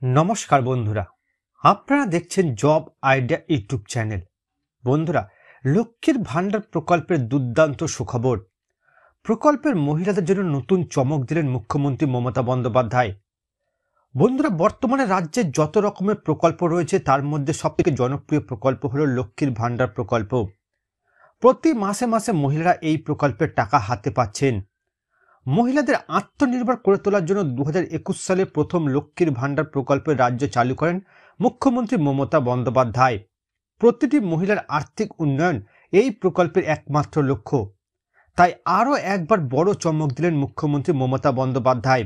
নমস্কার বন্ধুরা, আপনারা দেখছেন জব আইডিয়া ইউটিউব চ্যানেল। বন্ধুরা, লক্ষ্মীর ভান্ডার প্রকল্পের দুর্দান্ত সুখবর। প্রকল্পের মহিলাদের জন্য নতুন চমক দিলেন মুখ্যমন্ত্রী মমতা বন্দ্যোপাধ্যায়। বন্ধুরা, বর্তমানে রাজ্যে যত রকমের প্রকল্প রয়েছে তার মধ্যে সবথেকে জনপ্রিয় প্রকল্প হলো লক্ষ্মীর ভান্ডার প্রকল্প। প্রতি মাসে মাসে মহিলারা এই প্রকল্পের টাকা হাতে পাচ্ছেন। মহিলাদের আত্মনির্ভর করে তোলার জন্য 2021 সালে প্রথম লক্ষ্মীর ভান্ডার প্রকল্পের রাজ্য চালু করেন মুখ্যমন্ত্রী মমতা বন্দ্যোপাধ্যায়। প্রতিটি মহিলার আর্থিক উন্নয়ন এই প্রকল্পের একমাত্র লক্ষ্য। তাই আরও একবার বড় চমক দিলেন মুখ্যমন্ত্রী মমতা বন্দ্যোপাধ্যায়।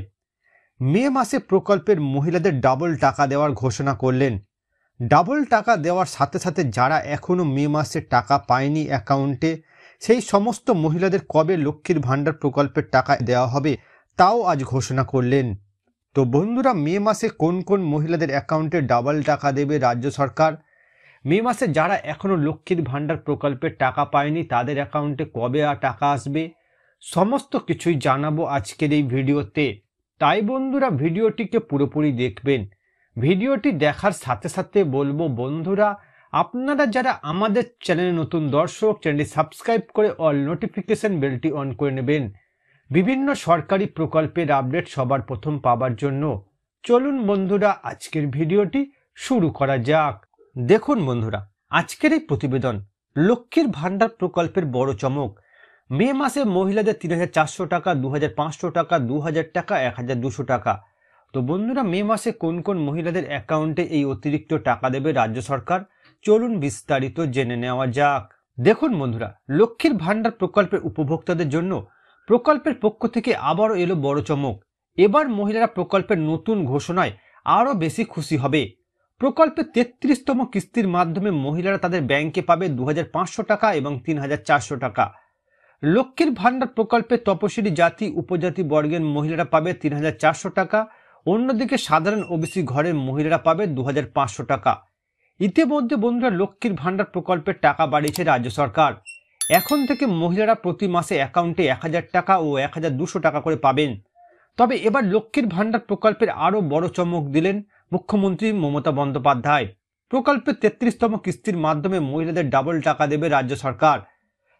মে মাসে প্রকল্পের মহিলাদের ডাবল টাকা দেওয়ার ঘোষণা করলেন। ডাবল টাকা দেওয়ার সাথে সাথে যারা এখনও মে মাসে টাকা পায়নি অ্যাকাউন্টে, সেই সমস্ত মহিলাদের কবে লক্ষ্মীর ভান্ডার প্রকল্পের টাকা দেওয়া হবে তাও আজ ঘোষণা করলেন। তো বন্ধুরা, মে মাসে কোন কোন মহিলাদের অ্যাকাউন্টে ডাবল টাকা দেবে রাজ্য সরকার, মে মাসে যারা এখনও লক্ষ্মীর ভান্ডার প্রকল্পের টাকা পায়নি তাদের অ্যাকাউন্টে কবে টাকা আসবে, সমস্ত কিছুই জানাবো আজকের এই ভিডিওতে। তাই বন্ধুরা, ভিডিওটিকে পুরোপুরি দেখবেন। ভিডিওটি দেখার সাথে সাথে বলবো বন্ধুরা, আপনারা যারা আমাদের চ্যানেলে নতুন দর্শক, চ্যানেলটি সাবস্ক্রাইব করে অল নোটিফিকেশন বেলটি অন করে নেবেন বিভিন্ন সরকারি প্রকল্পের আপডেট সবার প্রথম পাবার জন্য। চলুন বন্ধুরা, আজকের ভিডিওটি শুরু করা যাক। দেখুন বন্ধুরা, আজকের এই প্রতিবেদন লক্ষ্মীর ভান্ডার প্রকল্পের বড় চমক। মে মাসে মহিলাদের 3,400 টাকা, 2,500 টাকা, 2,000 টাকা, 1,200 টাকা। তো বন্ধুরা, মে মাসে কোন কোন মহিলাদের অ্যাকাউন্টে এই অতিরিক্ত টাকা দেবে রাজ্য সরকার, চলুন বিস্তারিত জেনে নেওয়া যাক। দেখুন বন্ধুরা, লক্ষ্মীর ভান্ডার প্রকল্পের উপভোক্তাদের জন্য প্রকল্পের পক্ষ থেকে আবারও এলো বড় চমক। এবার মহিলারা প্রকল্পের নতুন ঘোষণায় আরও বেশি খুশি হবে। প্রকল্পের 33তম কিস্তির মাধ্যমে মহিলারা তাদের ব্যাংকে পাবে 2,500 টাকা এবং 3,400 টাকা। লক্ষ্মীর ভান্ডার প্রকল্পে তপশিলি জাতি উপজাতি বর্গের মহিলারা পাবে 3,400 টাকা, অন্যদিকে সাধারণ ওবিসি ঘরের মহিলারা পাবে 2,500 টাকা। ইতিমধ্যে বন্ধুরা, লক্ষ্মীর ভান্ডার প্রকল্পের টাকা বাড়িয়েছে রাজ্য সরকার। এখন থেকে মহিলারা প্রতি মাসে অ্যাকাউন্টে 1,000 টাকা ও 1,200 টাকা করে পাবেন। তবে এবার লক্ষ্মীর ভান্ডার প্রকল্পের আরও বড় চমক দিলেন মুখ্যমন্ত্রী মমতা বন্দ্যোপাধ্যায়। প্রকল্পের 33তম কিস্তির মাধ্যমে মহিলাদের ডাবল টাকা দেবে রাজ্য সরকার।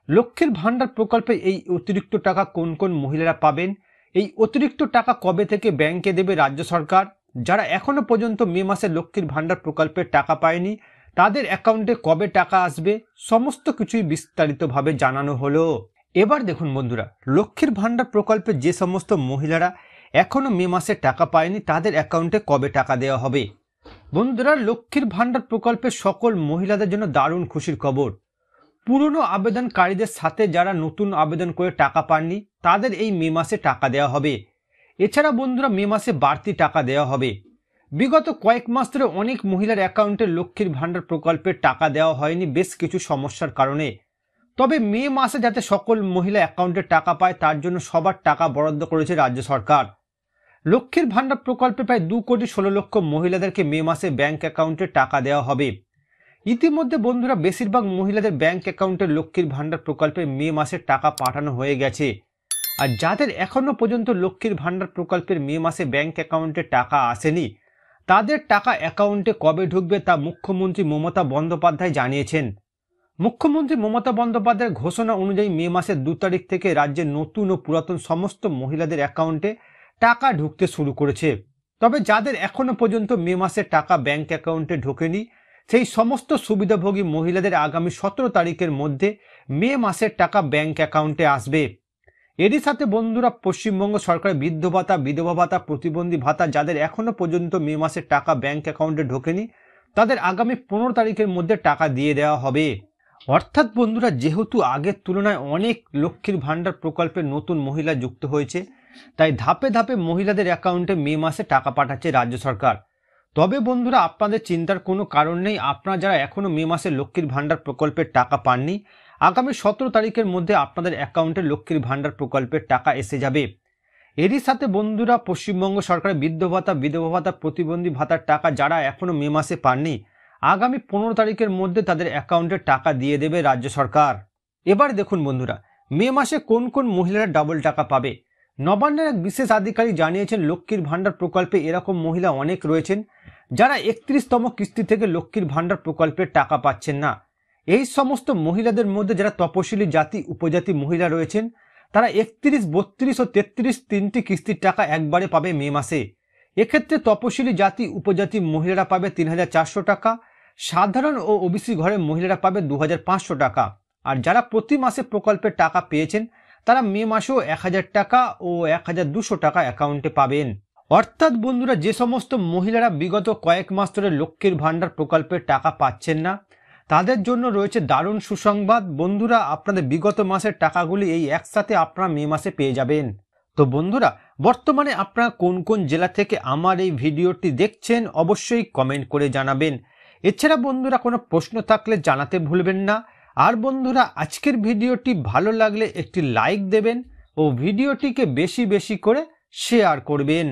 লক্ষ্মীর ভান্ডার প্রকল্পে এই অতিরিক্ত টাকা কোন কোন মহিলারা পাবেন, এই অতিরিক্ত টাকা কবে থেকে ব্যাংকে দেবে রাজ্য সরকার, যারা এখনো পর্যন্ত মে মাসে লক্ষ্মীর ভান্ডার প্রকল্পের টাকা পায়নি তাদের অ্যাকাউন্টে কবে টাকা আসবে, সমস্ত কিছুই বিস্তারিতভাবে জানানো হলো। এবার দেখুন বন্ধুরা, লক্ষ্মীর ভান্ডার প্রকল্পে যে সমস্ত মহিলারা এখনো মে মাসে টাকা পায়নি তাদের অ্যাকাউন্টে কবে টাকা দেওয়া হবে। বন্ধুরা, লক্ষ্মীর ভান্ডার প্রকল্পের সকল মহিলাদের জন্য দারুণ খুশির খবর। পুরনো আবেদনকারীদের সাথে যারা নতুন আবেদন করে টাকা পাননি তাদের এই মে মাসে টাকা দেওয়া হবে। এছাড়া বন্ধুরা, মে মাসে বাড়তি টাকা দেওয়া হবে। বিগত কয়েক মাস ধরে অনেক মহিলার অ্যাকাউন্টে লক্ষ্মীর ভান্ডার প্রকল্পের টাকা দেওয়া হয়নি বেশ কিছু সমস্যার কারণে। তবে মে মাসে যাতে সকল মহিলা অ্যাকাউন্টে টাকা পায় তার জন্য সবার টাকা বরাদ্দ করেছে রাজ্য সরকার। লক্ষ্মীর ভান্ডার প্রকল্পে প্রায় 2,16,00,000 মহিলাদেরকে মে মাসে ব্যাংক অ্যাকাউন্টে টাকা দেওয়া হবে। ইতিমধ্যে বন্ধুরা, বেশিরভাগ মহিলাদের ব্যাংক অ্যাকাউন্টে লক্ষ্মীর ভান্ডার প্রকল্পে মে মাসে টাকা পাঠানো হয়ে গেছে। আর যাদের এখনো পর্যন্ত লক্ষ্মীর ভান্ডার প্রকল্পের মে মাসে ব্যাংক অ্যাকাউন্টে টাকা আসেনি তাদের টাকা অ্যাকাউন্টে কবে ঢুকবে তা মুখ্যমন্ত্রী মমতা বন্দ্যোপাধ্যায় জানিয়েছেন। মুখ্যমন্ত্রী মমতা বন্দ্যোপাধ্যায়ের ঘোষণা অনুযায়ী মে মাসের 2 তারিখ থেকে রাজ্যের নতুন ও পুরাতন সমস্ত মহিলাদের অ্যাকাউন্টে টাকা ঢুকতে শুরু করেছে। তবে যাদের এখনো পর্যন্ত মে মাসে টাকা ব্যাংক অ্যাকাউন্টে ঢোকেনি সেই সমস্ত সুবিধাভোগী মহিলাদের আগামী 17 তারিখের মধ্যে মে মাসের টাকা ব্যাংক অ্যাকাউন্টে আসবে। এরই সাথে বন্ধুরা, পশ্চিমবঙ্গ সরকারের বৃদ্ধ ভাতা, বিধবা ভাতা, প্রতিবন্ধী ভাতা যাদের এখনো পর্যন্ত মে মাসের টাকা ব্যাংক অ্যাকাউন্টে ঢোকেনি তাদের আগামী 15 তারিখের মধ্যে টাকা দিয়ে দেওয়া হবে। অর্থাৎ বন্ধুরা, যেহেতু আগের তুলনায় অনেক লক্ষ্মীর ভান্ডার প্রকল্পে নতুন মহিলা যুক্ত হয়েছে তাই ধাপে ধাপে মহিলাদের অ্যাকাউন্টে মে মাসে টাকা পাঠাচ্ছে রাজ্য সরকার। তবে বন্ধুরা, আপনাদের চিন্তার কোনো কারণ নেই। আপনারা যারা এখনো মে মাসে লক্ষ্মীর ভান্ডার প্রকল্পের টাকা পাননি, আগামী 17 তারিখের মধ্যে আপনাদের অ্যাকাউন্টে লক্ষ্মীর ভান্ডার প্রকল্পের টাকা এসে যাবে। এরই সাথে বন্ধুরা, পশ্চিমবঙ্গ সরকারের বৃদ্ধ ভাতা, বিধবা ভাতা, প্রতিবন্ধী ভাতার টাকা যারা এখনো মে মাসে পাননি আগামী 15 তারিখের মধ্যে তাদের অ্যাকাউন্টে টাকা দিয়ে দেবে রাজ্য সরকার। এবার দেখুন বন্ধুরা, মে মাসে কোন কোন মহিলারা ডাবল টাকা পাবে। নবান্নের এক বিশেষ আধিকারিক জানিয়েছেন, লক্ষ্মীর ভান্ডার প্রকল্পে এরকম মহিলা অনেক রয়েছেন যারা 31তম কিস্তি থেকে লক্ষ্মীর ভাণ্ডার প্রকল্পের টাকা পাচ্ছেন না, এই সমস্ত মহিলাদের মধ্যে যারা তপশিলি জাতি উপজাতি মহিলা রয়েছেন, তারা 31, 32 ও 33 তিনটি কিস্তির টাকা একবারে পাবে মে মাসে। এক্ষেত্রে তপশিলি জাতি উপজাতি মহিলারা পাবে 3,400 টাকা, সাধারণ ও ওবিসি ঘরের মহিলারা পাবে 2,500 টাকা। আর যারা প্রতি মাসে প্রকল্পের টাকা পেয়েছেন, তারা মে মাসেও 1,000 টাকা ও 1,200 টাকা অ্যাকাউন্টে পাবেন। অর্থাৎ বন্ধুরা, যে সমস্ত মহিলারা বিগত কয়েক মাস ধরে লক্ষ্মীর ভাণ্ডার প্রকল্পের টাকা পাচ্ছেন না, তাদের জন্য রয়েছে দারুণ সুসংবাদ। বন্ধুরা, আপনাদের বিগত মাসের টাকাগুলি এই একসাথে আপনারা মে মাসে পেয়ে যাবেন। তো বন্ধুরা, বর্তমানে আপনারা কোন কোন জেলা থেকে আমার এই ভিডিওটি দেখছেন অবশ্যই কমেন্ট করে জানাবেন। এছাড়া বন্ধুরা, কোনো প্রশ্ন থাকলে জানাতে ভুলবেন না। আর বন্ধুরা, আজকের ভিডিওটি ভালো লাগলে একটি লাইক দেবেন ও ভিডিওটিকে বেশি বেশি করে শেয়ার করবেন।